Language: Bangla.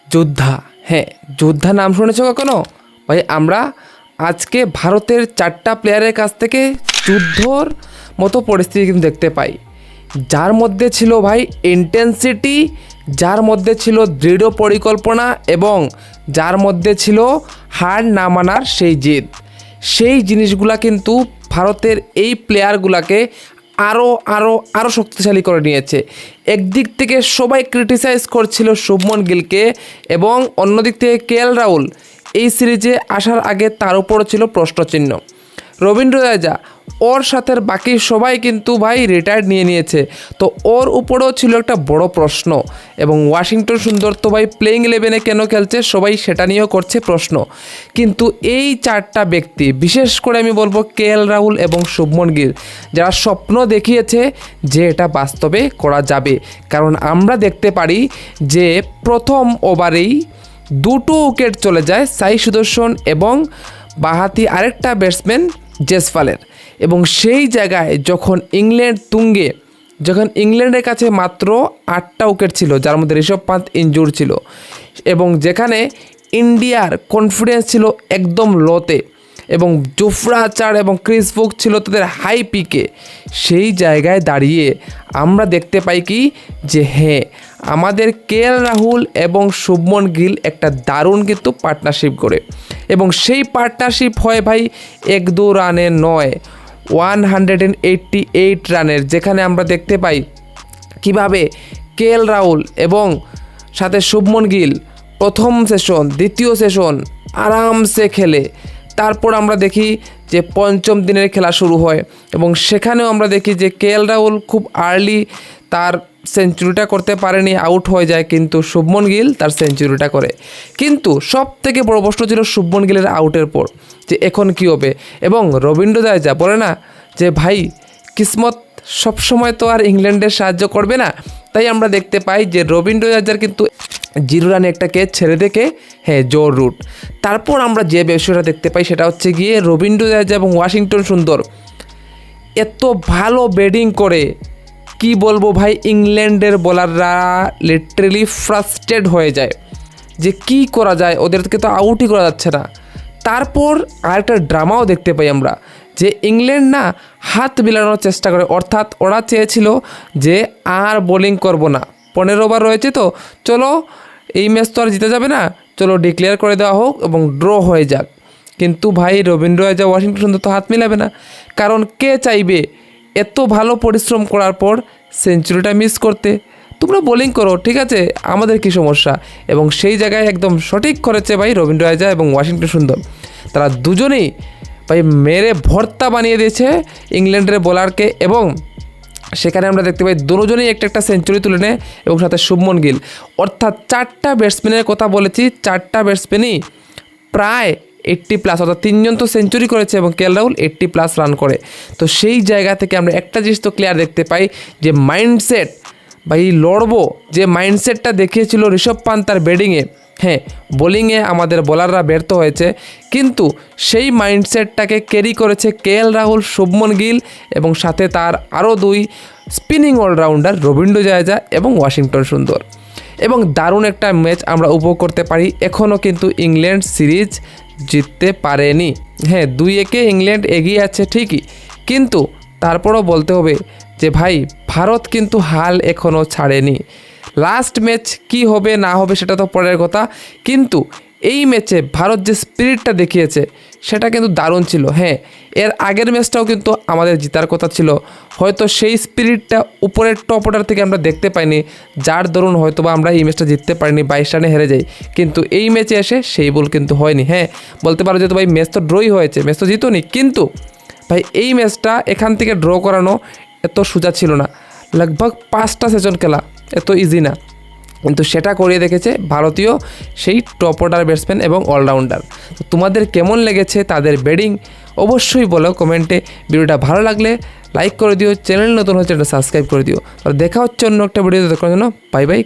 যোদ্ধা। হ্যাঁ, যোদ্ধা নাম শুনেছ কখনো? ভাই আমরা আজকে ভারতের 4টা প্লেয়ারের কাছ থেকে যুদ্ধর মতো পরিস্থিতি কিন্তু দেখতে পাই, যার মধ্যে ছিল ভাই ইন্টেন্সিটি, যার মধ্যে ছিল দৃঢ় পরিকল্পনা এবং যার মধ্যে ছিল হার না মানার সেই জেদ। সেই জিনিসগুলা কিন্তু ভারতের এই প্লেয়ারগুলোকে আরও আরও আরও শক্তিশালী করে নিয়েছে। একদিক থেকে সবাই ক্রিটিসাইজ করছিল শুভমন গিলকে এবং অন্যদিক থেকে কেএল রাহুল এই সিরিজে আসার আগে তার উপরও ছিল প্রশ্নচিহ্ন। রবীন্দ্র জাদেজা ওর সাথে বাকি সবাই কিন্তু ভাই রিটায়ার্ড নিয়ে নিয়েছে, তো ওর উপরেও ছিল একটা বড় প্রশ্ন। এবং ওয়াশিংটন সুন্দর তো ভাই প্লেইং 11-এ কেন খেলছে সবাই সেটা নিয়েও করছে প্রশ্ন। কিন্তু এই 4টা ব্যক্তি, বিশেষ করে আমি বলবো কেএল রাহুল এবং শুভমন গিল, যারা স্বপ্ন দেখিয়েছে যে এটা বাস্তবে করা যাবে। কারণ আমরা দেখতে পারি যে প্রথম ওভারেই 2টো উইকেট চলে যায় সাই সুদর্শন এবং বাঁহাতি আরেকটা ব্যাটসম্যান জেসওয়ালের। এবং সেই জায়গায় যখন ইংল্যান্ড তুঙ্গে, যখন ইংল্যান্ডের কাছে মাত্র 8টা উইকেট ছিল, যার মধ্যে ঋষভ পান্ত ইনজুর ছিল, এবং যেখানে ইন্ডিয়ার কনফিডেন্স ছিল একদম লোতে এবং জোফরা আর্চার এবং ক্রিস ভোগ ছিল তাদের হাই পিকে, সেই জায়গায় দাঁড়িয়ে আমরা দেখতে পাই কি যে হ্যাঁ, আমাদের কেএল রাহুল এবং শুভমন গিল একটা দারুণ কিন্তু পার্টনারশিপ করে। এবং সেই পার্টনারশিপ হয় ভাই 1-2 রানের নয়, 188 রানের, যেখানে আমরা দেখতে পাই কিভাবে কেএল রাহুল এবং সাথে শুভমন গিল প্রথম সেশন, দ্বিতীয় সেশন আরামসে খেলে। তারপর আমরা দেখি যে 5ম দিনের খেলা শুরু হয় এবং সেখানেও আমরা দেখি যে কেএল রাহুল খুব আর্লি তার সেঞ্চুরিটা করতে পারেনি, আউট হয়ে যায়, কিন্তু শুভমন গিল তার সেঞ্চুরিটা করে। কিন্তু সব থেকে বড় প্রশ্ন ছিল শুভমন গিলের আউটের পর যে এখন কী হবে। এবং রবীন্দ্র জাদেজা বলে না যে ভাই কিসমত সবসময় তো আর ইংল্যান্ডের সাহায্য করবে না, তাই আমরা দেখতে পাই যে রবীন্দ্র জাদেজার কিন্তু 0 রানে একটা ক্যাচ ছেড়ে দেখে হ্যাঁ জোর রুট। তারপর আমরা যে বিষয়টা দেখতে পাই সেটা হচ্ছে গিয়ে রবীন্দ্র জাদেজা এবং ওয়াশিংটন সুন্দর এত ভালো ব্যাটিং করে, কি বলবো ভাই, ইংল্যান্ডের বোলাররা লিটারেলি ফ্রাস্ট্রেট হয়ে যায় যে কি করা যায়, ওদেরকে তো আউটই করা যাচ্ছে না। তারপর আরেকটা ড্রামাও দেখতে পাই আমরা যে ইংল্যান্ড না হাত মিলানোর চেষ্টা করে, অর্থাৎ ওরা চেয়েছিল যে আর বোলিং করব না, 15 ওভার রয়েছে, তো চলো এই ম্যাচ তো আর জিতে যাবে না, চলো ডিক্লেয়ার করে দেওয়া হোক এবং ড্র হয়ে যাক। কিন্তু ভাই রবীন্দ্র জাদেজা ওয়াশিংটন সুন্দর তো হাত মিলাবে না, কারণ কে চাইবে এত ভালো পরিশ্রম করার পর সেঞ্চুরিটা মিস করতে? তোমরা বোলিং করো, ঠিক আছে, আমাদের কি সমস্যা। এবং সেই জায়গায় একদম সঠিক করেছে ভাই রবীন্দ্র জাদেজা এবং ওয়াশিংটন সুন্দর, তারা দুজনেই ভাই মেরে ভর্তা বানিয়ে দিয়েছে ইংল্যান্ডের বোলারকে। এবং সেখানে আমরা দেখতে পাই দুজনেই একটা সেঞ্চুরি তুলে নেয় এবং সাথে শুভমন গিল, অর্থাৎ 4টা ব্যাটসম্যানের কথা বলেছি, 4টা ব্যাটসম্যানই প্রায় 80+, অর্থাৎ 3জন তো সেঞ্চুরি করেছে এবং কেএল রাহুল 80+ রান করে। তো সেই জায়গা থেকে আমরা একটা জিনিস তো ক্লিয়ার দেখতে পাই যে মাইন্ডসেট, ভাই লড়বো যে মাইন্ডসেটটা দেখিয়েছিল ঋষভ পান্ত তার ব্যাটিংয়ে, হ্যাঁ বোলিংয়ে আমাদের বোলাররা ব্যর্থ হয়েছে, কিন্তু সেই মাইন্ডসেটটাকে ক্যারি করেছে কেএল রাহুল, শুভমন গিল এবং সাথে তার আরও 2 স্পিনিং অলরাউন্ডার রবীন্দ্র জাদেজা এবং ওয়াশিংটন সুন্দর। এবং দারুণ একটা ম্যাচ আমরা উপভোগ করতে পারি। এখনও কিন্তু ইংল্যান্ড সিরিজ জিততে পারেনি, হ্যাঁ 2-1 ইংল্যান্ড এগিয়ে আছে ঠিকই, কিন্তু তারপরও বলতে হবে যে ভাই ভারত কিন্তু হাল এখনও ছাড়েনি। লাস্ট ম্যাচ কি হবে না হবে সেটা তো পরের কথা, কিন্তু এই ম্যাচে ভারত যে স্পিরিটটা দেখিয়েছে সেটা কিন্তু দারুণ ছিল। হ্যাঁ, এর আগের ম্যাচটাও কিন্তু আমাদের জেতার কথা ছিল, হয়তো সেই স্পিরিটটা উপরের টপ অর্ডার থেকে আমরা দেখতে পাইনি, যার দরুন হয়তো বা আমরা এই ম্যাচটা জিততে পারিনি, 22 রানে হেরে যাই। কিন্তু এই ম্যাচে এসে সেই ভুল কিন্তু হয়নি। হ্যাঁ বলতে পারো যে তো ভাই ম্যাচ তো ড্রই হয়েছে, ম্যাচ তো জিতোনি, কিন্তু ভাই এই ম্যাচটা এখান থেকে ড্র করানো এত সোজা ছিল না, লগভগ 5টা সেশন খেলা এত ইজি না, কিন্তু সেটা করিয়ে দেখেছে ভারতীয় সেই টপ অর্ডার ব্যাটসম্যান এবং অলরাউন্ডার। তো তোমাদের কেমন লেগেছে তাদের ব্যাটিং অবশ্যই বলো কমেন্টে। ভিডিওটা ভালো লাগলে লাইক করে দিও, চ্যানেল নতুন হচ্ছে এটা সাবস্ক্রাইব করে দিও। আর দেখা হচ্ছে অন্য একটা ভিডিওতে, দেখার জন্য বাই বাই।